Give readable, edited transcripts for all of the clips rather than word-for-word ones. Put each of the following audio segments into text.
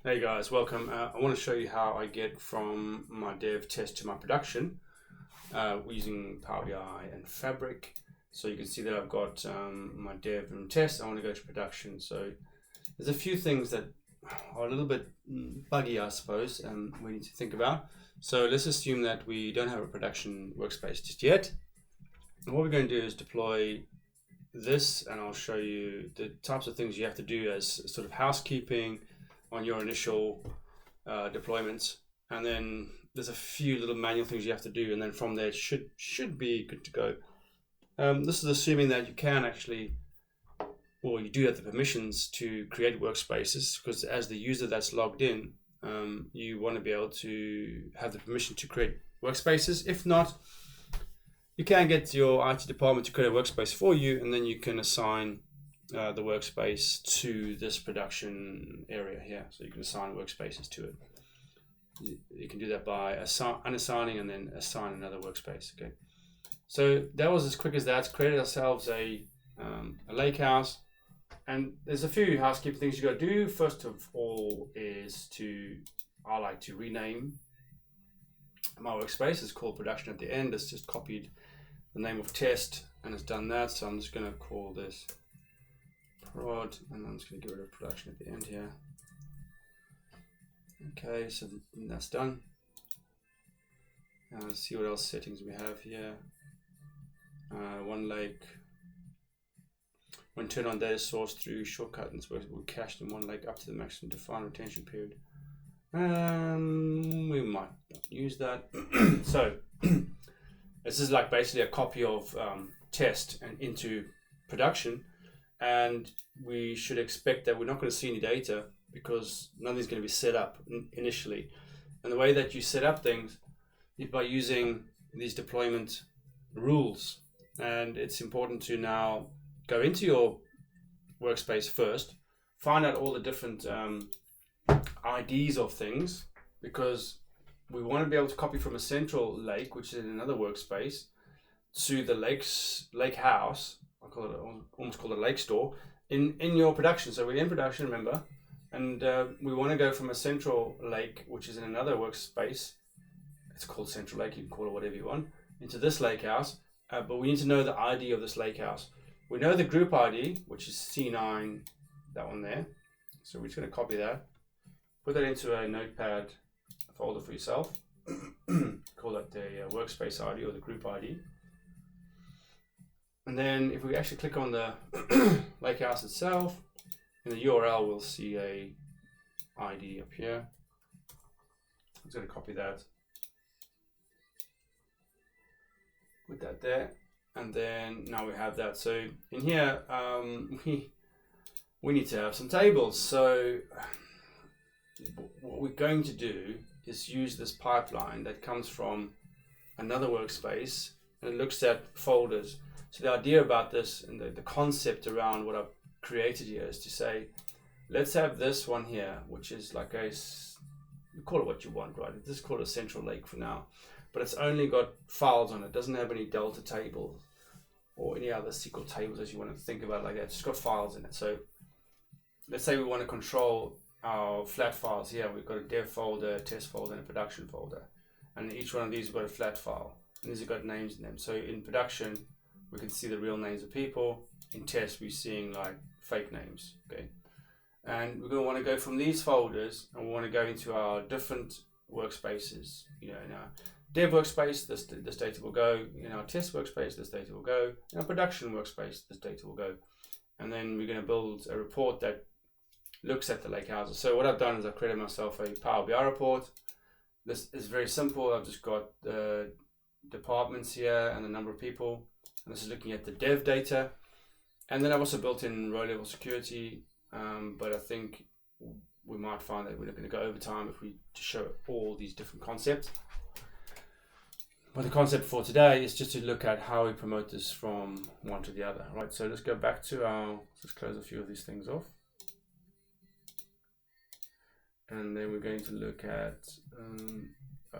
Hey guys, welcome. I want to show you how I get from my dev test to my production using Power BI and Fabric. So you can see that I've got my dev and test. I want to go to production. So there's a few things that are a little bit buggy, I suppose, and we need to think about. So let's assume that we don't have a production workspace just yet. And what we're going to do is deploy this, and I'll show you the types of things you have to do as sort of housekeeping on your initial deployments, and then there's a few little manual things you have to do, and then from there it should be good to go. This is assuming that you can actually, or you do have the permissions to create workspaces, because as the user that's logged in, you want to be able to have the permission to create workspaces. If not, you can get your IT department to create a workspace for you, and then you can assign the workspace to this production area here. So you can assign workspaces to it. You can do that by unassigning and then assign another workspace. Okay. So that was as quick as that. Created ourselves a lake house, and there's a few housekeeping things you got to do. First of all is I like to rename my workspace. It's called production at the end. It's just copied the name of test and it's done that. So I'm just going to call this prod, and I'm just going to get rid of production at the end here. Okay, so that's done. Let's see what else settings we have here. One lake. When turned on data source through shortcut, and we're cached in one lake up to the maximum defined retention period. We might not use that. So this is like basically a copy of test and into production. And we should expect that we're not going to see any data because nothing's going to be set up initially. And the way that you set up things is by using these deployment rules. And it's important to now go into your workspace first, find out all the different IDs of things, because we want to be able to copy from a central lake, which is in another workspace, to the lake house. Almost called a lake store in your production. So we're in production, remember, and we want to go from a central lake, which is in another workspace. It's called central lake. You can call it whatever you want, into this lake house. But we need to know the ID of this lake house. We know the group ID, which is C9, that one there. So we're just going to copy that, put that into a notepad folder for yourself. Call that the workspace ID or the group ID. And then if we actually click on the lake house itself, in the URL we'll see a ID up here. I'm just going to copy that, put that there, and then now we have that. So in here we need to have some tables. So what we're going to do is use this pipeline that comes from another workspace, and it looks at folders. So the idea about this and the concept around what I've created here is to say, let's have this one here, which is like you call it what you want, right? This is called a central lake for now, but it's only got files on it. It doesn't have any Delta tables or any other SQL tables as you want to think about it like that. It's just got files in it. So let's say we want to control our flat files here. We've got a dev folder, a test folder, and a production folder. And each one of these have got a flat file. And these have got names in them. So in production, we can see the real names of people. In test, we're seeing like fake names, okay? And we're going to want to go from these folders, and we want to go into our different workspaces. You know, in our dev workspace, this data will go. In our test workspace, this data will go. In our production workspace, this data will go. And then we're going to build a report that looks at the lake houses. So what I've done is I've created myself a Power BI report. This is very simple. I've just got the departments here and the number of people. And this is looking at the dev data. And then I've also built in row level security, but I think we might find that we're not going to go over time if we show all these different concepts. But the concept for today is just to look at how we promote this from one to the other, right? So let's go back to let's close a few of these things off. And then we're going to look at,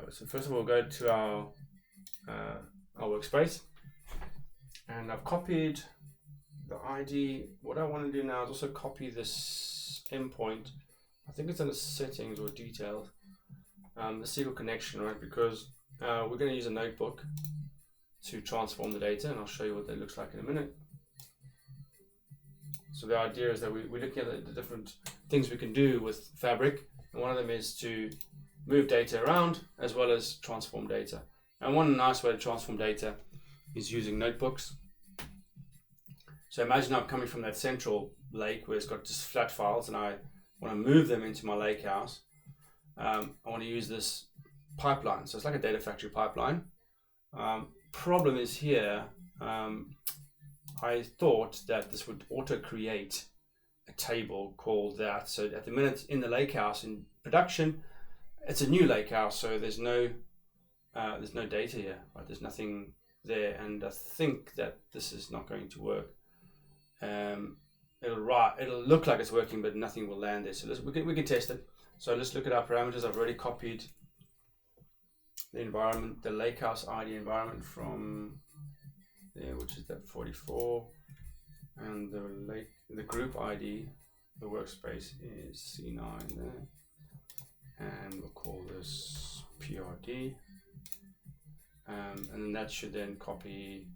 so first of all, go to our workspace. And I've copied the ID. What I want to do now is also copy this endpoint I think it's under settings or details, the SQL connection, right? Because we're going to use a notebook to transform the data, and I'll show you what that looks like in a minute. So the idea is that we're looking at the different things we can do with Fabric, and one of them is to move data around as well as transform data. And one nice way to transform data is using notebooks. So imagine I'm coming from that central lake where it's got just flat files, and I want to move them into my lake house. I want to use this pipeline. So it's like a data factory pipeline. Problem is here, I thought that this would auto create a table called that. So at the minute in the lake house in production, it's a new lake house, so there's no data here, right? There's nothing there, and I think that this is not going to work. It'll look like it's working, but nothing will land there. So we can test it. So let's look at our parameters. I've already copied the environment, the Lakehouse ID environment from there, which is that 44, and the group ID, the workspace is C9 there, and we'll call this PRD, and then that should then copy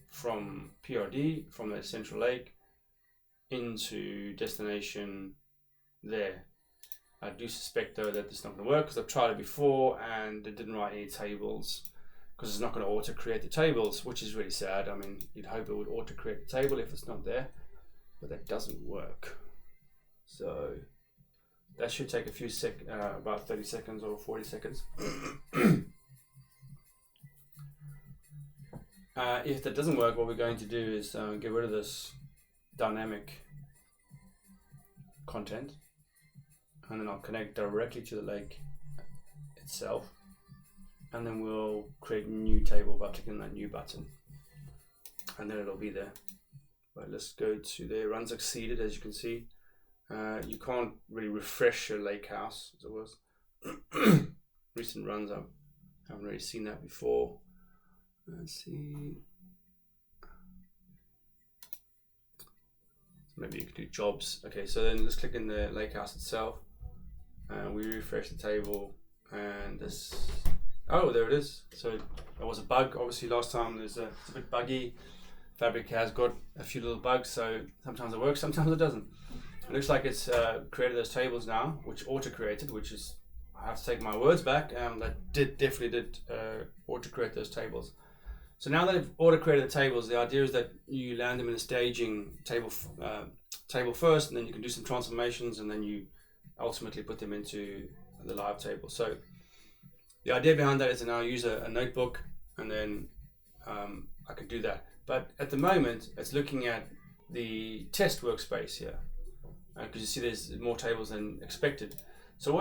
from PRD from that central lake into destination there. I do suspect though that this is not going to work because I've tried it before and it didn't write any tables, because it's not going to auto create the tables, which is really sad. I mean, you'd hope it would auto create the table if it's not there, but that doesn't work. So that should take a few about 30 seconds or 40 seconds. If that doesn't work, what we're going to do is get rid of this dynamic content, and then I'll connect directly to the lake itself, and then we'll create a new table by clicking that new button, and then it'll be there. But let's go to there. Run succeeded, as you can see. You can't really refresh your lake house as it was. Recent runs, I haven't really seen that before. Let's see. Maybe you could do jobs. Okay, so then let's click in the lake house itself. We refresh the table, and this. Oh, there it is. So there was a bug. Obviously, last time it's a bit buggy. Fabric has got a few little bugs, so sometimes it works, sometimes it doesn't. It looks like it's created those tables now, which auto-created, which is, I have to take my words back. That definitely did auto-create those tables. So now that I've auto-created the tables, the idea is that you land them in a staging table first, and then you can do some transformations, and then you ultimately put them into the live table. So the idea behind that is to now use a notebook, and then I could do that. But at the moment, it's looking at the test workspace here, because you see there's more tables than expected. So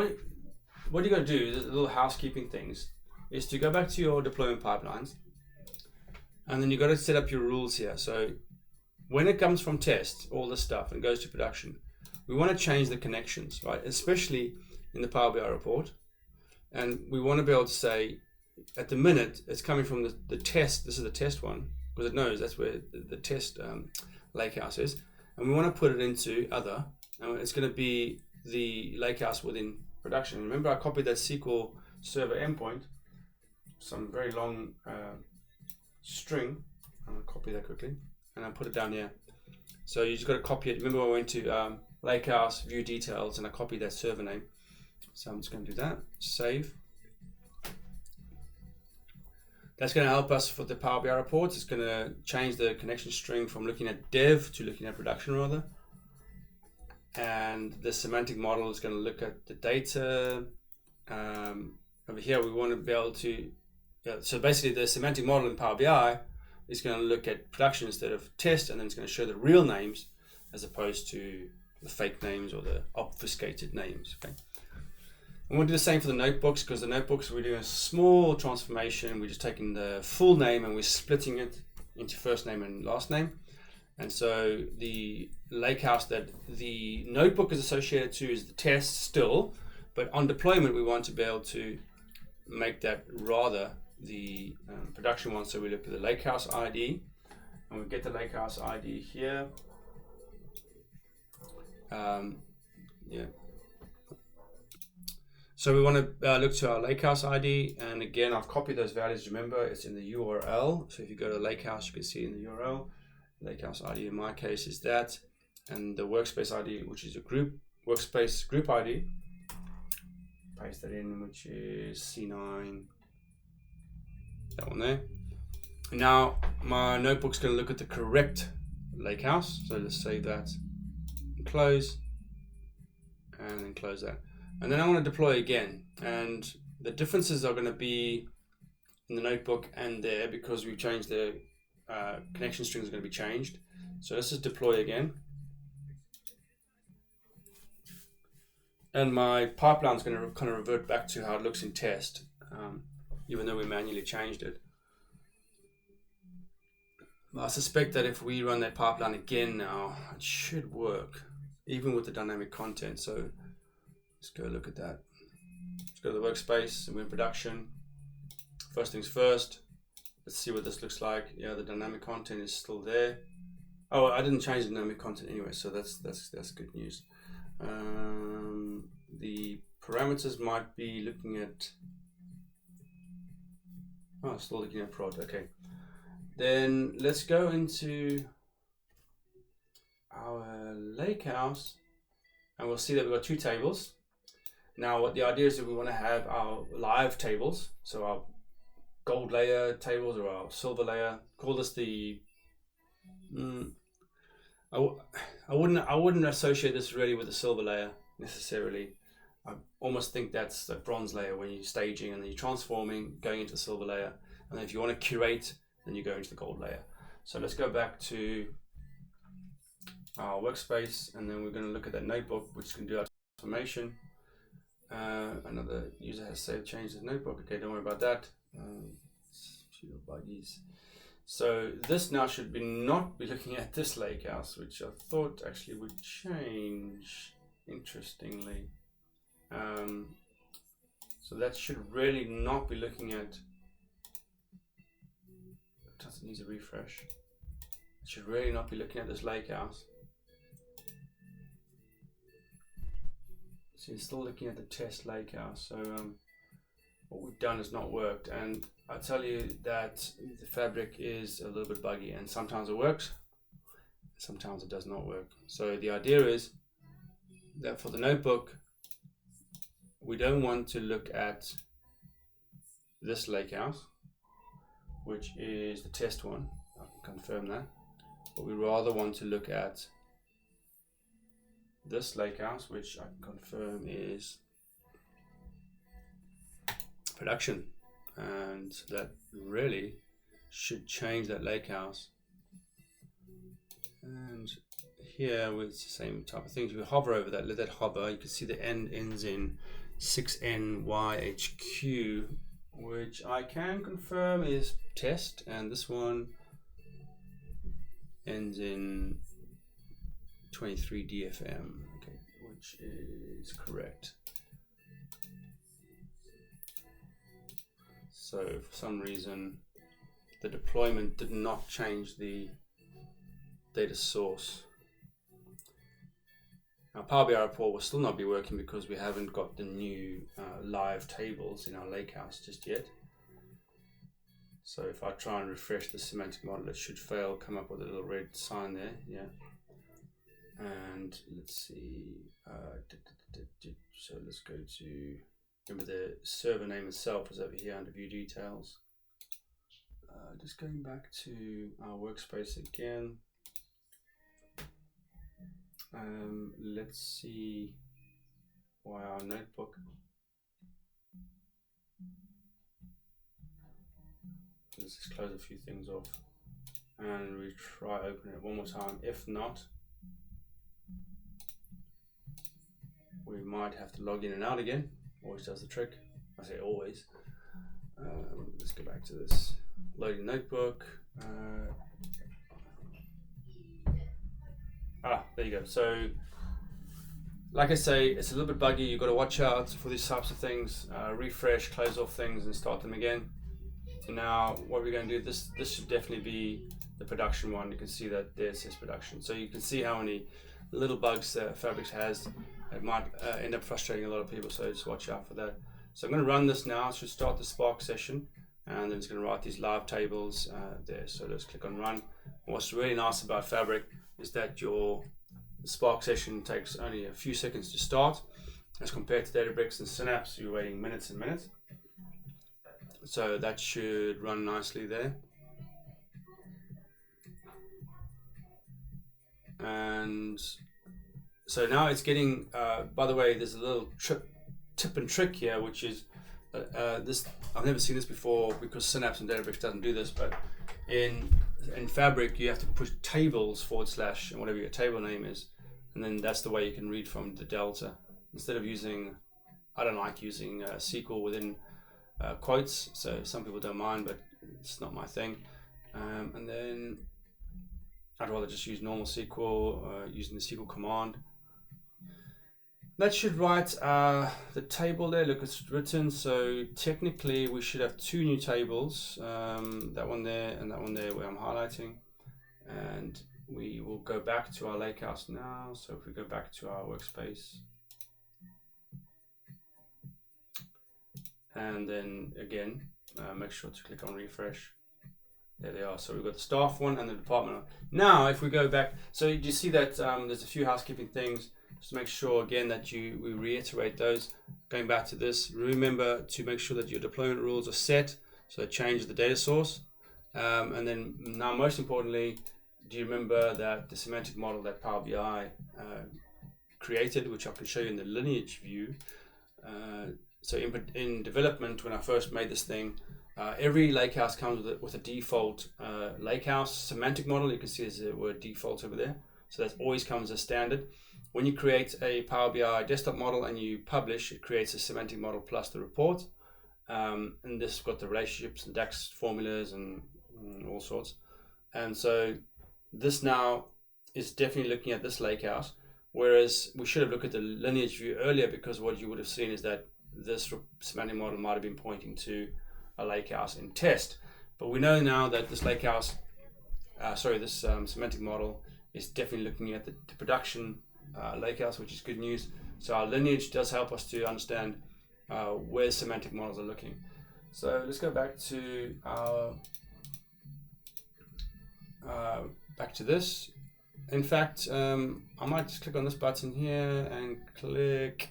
what you got to do, the little housekeeping things, is to go back to your deployment pipelines, and then you got to set up your rules here. So when it comes from test, all this stuff, and goes to production, we want to change the connections, right? Especially in the Power BI report. And we want to be able to say, at the minute, it's coming from the test. This is the test one, because it knows that's where the test lakehouse is. And we want to put it into other, and it's going to be the lakehouse within production. Remember, I copied that SQL Server endpoint, some very long string. I'm going to copy that quickly, and I'll put it down here. So you just got to copy it. Remember, I went to Lakehouse, View Details, and I copied that server name. So I'm just going to do that. Save. That's going to help us for the Power BI reports. It's going to change the connection string from looking at dev to looking at production rather. And the semantic model is going to look at the data. Over here, we want to be able to. So basically, the semantic model in Power BI is going to look at production instead of test, and then it's going to show the real names as opposed to the fake names or the obfuscated names. Okay. And we'll do the same for the notebooks, because the notebooks we're doing a small transformation. We're just taking the full name and we're splitting it into first name and last name. And so the lakehouse that the notebook is associated to is the test still, but on deployment we want to be able to make that rather the production one. So we look at the lakehouse ID, and we get the lakehouse ID here. Yeah. So we want to look to our Lakehouse ID, and again, I've copied those values. Remember, it's in the URL. So if you go to Lakehouse, you can see in the URL. Lakehouse ID in my case is that, and the workspace ID, which is a group workspace group ID. Paste that in, which is C9. That one there. Now my notebook's going to look at the correct Lakehouse. So let's save that, and close, and then close that. And then I want to deploy again. And the differences are going to be in the notebook and there because we've changed the connection strings are going to be changed. So let's just deploy again. And my pipeline is going to kind of revert back to how it looks in test, even though we manually changed it. I suspect that if we run that pipeline again now, it should work, even with the dynamic content. So let's go look at that. Let's go to the workspace and we're in production. First things first, let's see what this looks like. Yeah, the dynamic content is still there. Oh, I didn't change the dynamic content anyway, so that's good news. The parameters might be looking at, oh, still looking at prod, okay. Then let's go into our Lakehouse and we'll see that we've got two tables. Now what the idea is that we want to have our live tables, so our gold layer tables or our silver layer, call this the, I wouldn't associate this really with the silver layer necessarily. I almost think that's the bronze layer when you're staging and then you're transforming, going into the silver layer. And then if you want to curate, then you go into the gold layer. So let's go back to our workspace and then we're going to look at that notebook, which can do our transformation. Another user has saved changed his notebook. Okay, don't worry about that. Buggies. So this now should be not be looking at this Lakehouse, which I thought actually would change, interestingly. So that should really not be looking at, it doesn't need a refresh. It should really not be looking at this Lakehouse. So you're still looking at the test Lakehouse. So what we've done has not worked, and I tell you that the fabric is a little bit buggy, and sometimes it works, sometimes it does not work. So the idea is that for the notebook, we don't want to look at this Lakehouse, which is the test one. I can confirm that, but we rather want to look at this Lakehouse, which I can confirm is production, and that really should change that Lakehouse. And here with the same type of things, we hover over that, let that hover. You can see the end ends in 6NYHQ, which I can confirm is test, and this one ends in 23DFM, okay, which is correct. So for some reason, the deployment did not change the data source. Now Power BI report will still not be working because we haven't got the new live tables in our Lakehouse just yet. So if I try and refresh the semantic model, it should fail, come up with a little red sign there, yeah. And let's see, so let's go to, remember the server name itself is over here under view details. Just going back to our workspace again. Let's see why our notebook. Let's just close a few things off and we try open it one more time. If not, we might have to log in and out again. Always does the trick. I say always. Let's go back to this loading notebook. There you go. So like I say, it's a little bit buggy. You've got to watch out for these types of things. Refresh, close off things and start them again. Now what we're going to do, this should definitely be the production one. You can see that there says production. So you can see how many little bugs Fabric has. it might end up frustrating a lot of people, so just watch out for that. So I'm going to run this now. It should start the Spark session, and then it's going to write these live tables there. So let's click on run. What's really nice about Fabric is that your Spark session takes only a few seconds to start, as compared to Databricks and Synapse, you're waiting minutes and minutes. So that should run nicely there. And so now it's getting, by the way, there's a little tip and trick here, which is this. I've never seen this before because Synapse and Databricks doesn't do this, but in Fabric you have to push tables / and whatever your table name is, and then that's the way you can read from the Delta. Instead of using, I don't like using SQL within quotes, so some people don't mind, but it's not my thing. And then I'd rather just use normal SQL using the SQL command. That should write the table there. Look, it's written. So technically we should have two new tables, that one there and that one there where I'm highlighting. And we will go back to our Lakehouse now. So if we go back to our workspace, and then again, make sure to click on refresh. There they are. So we've got the staff one and the department one. Now, if we go back, so you see that there's a few housekeeping things. Just make sure again that we reiterate those. Going back to this, remember to make sure that your deployment rules are set. So change the data source. And then now, most importantly, do you remember that the semantic model that Power BI created, which I can show you in the lineage view. So in development, when I first made this thing, every lakehouse comes with a default lakehouse semantic model. You can see there's the word default over there. So that always comes as standard. When you create a Power BI desktop model and you publish, it creates a semantic model plus the report. And this has got the relationships and DAX formulas and all sorts. And so this now is definitely looking at this lakehouse, whereas we should have looked at the lineage view earlier, because what you would have seen is that this semantic model might have been pointing to a lakehouse in test. But we know now that this lakehouse, this semantic model is definitely looking at the production lakehouse, which is good news. So our lineage does help us to understand where semantic models are looking. So let's go back to our back to this. In fact, I might just click on this button here and click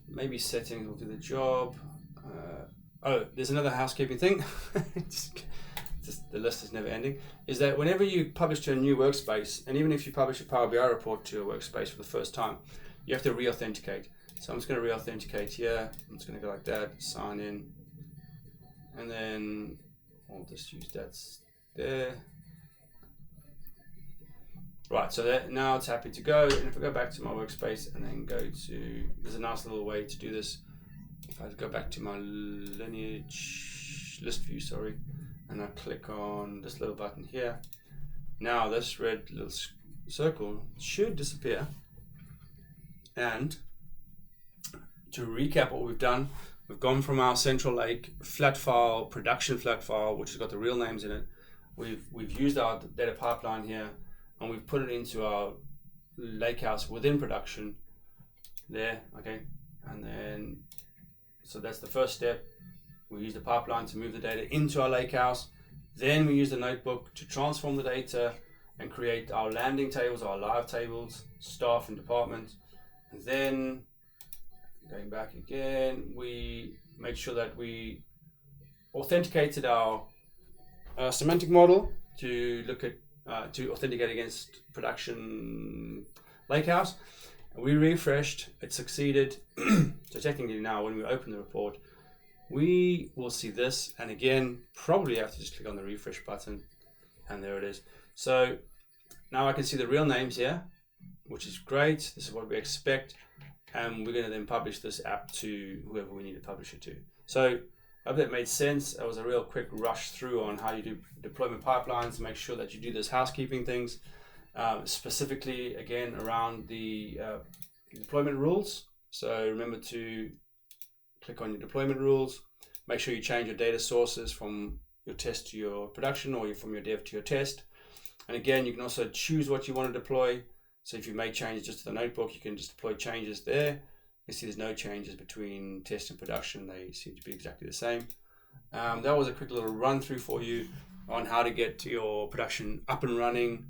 maybe settings will do the job. Oh, there's another housekeeping thing. just the list is never ending. Is that whenever you publish to a new workspace, and even if you publish a Power BI report to a workspace for the first time, you have to re-authenticate. So I'm just going to re-authenticate here. I'm just going to go like that, sign in, and then I'll just use that there. Right, so that, now it's happy to go. And if I go back to my workspace and then go to, there's a nice little way to do this. If I go back to my lineage list view, and I click on this little button here, now this red little circle should disappear. And to recap what we've done, we've gone from our central lake flat file, production flat file, which has got the real names in it. We've used our data pipeline here, and we've put it into our lakehouse within production there, okay? And then, so that's the first step. We use the pipeline to move the data into our lakehouse. Then we use the notebook to transform the data and create our landing tables, our live tables, staff and department. And then, going back again, we make sure that we authenticated our semantic model to look at to authenticate against production lakehouse. We refreshed, it succeeded. So technically now when we open the report, we will see this, and again, probably have to just click on the refresh button, and there it is. So now I can see the real names here, which is great. This is what we expect, and we're going to then publish this app to whoever we need to publish it to. So I hope that made sense. That was a real quick rush through on how you do deployment pipelines, make sure that you do those housekeeping things, specifically again around the deployment rules. So remember to click on your deployment rules, make sure you change your data sources from your test to your production, or from your dev to your test. And again, you can also choose what you want to deploy. So if you make changes just to the notebook, you can just deploy changes there. You see there's no changes between test and production. They seem to be exactly the same. That was a quick little run through for you on how to get your production up and running.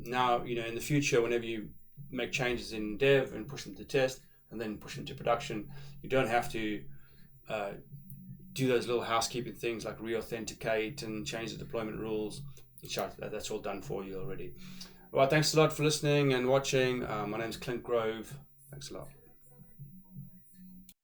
Now, in the future, whenever you make changes in dev and push them to test and then push them to production, you don't have to do those little housekeeping things like re-authenticate and change the deployment rules. That's all done for you already. All right, thanks a lot for listening and watching. My name's Clint Grove. Thanks a lot.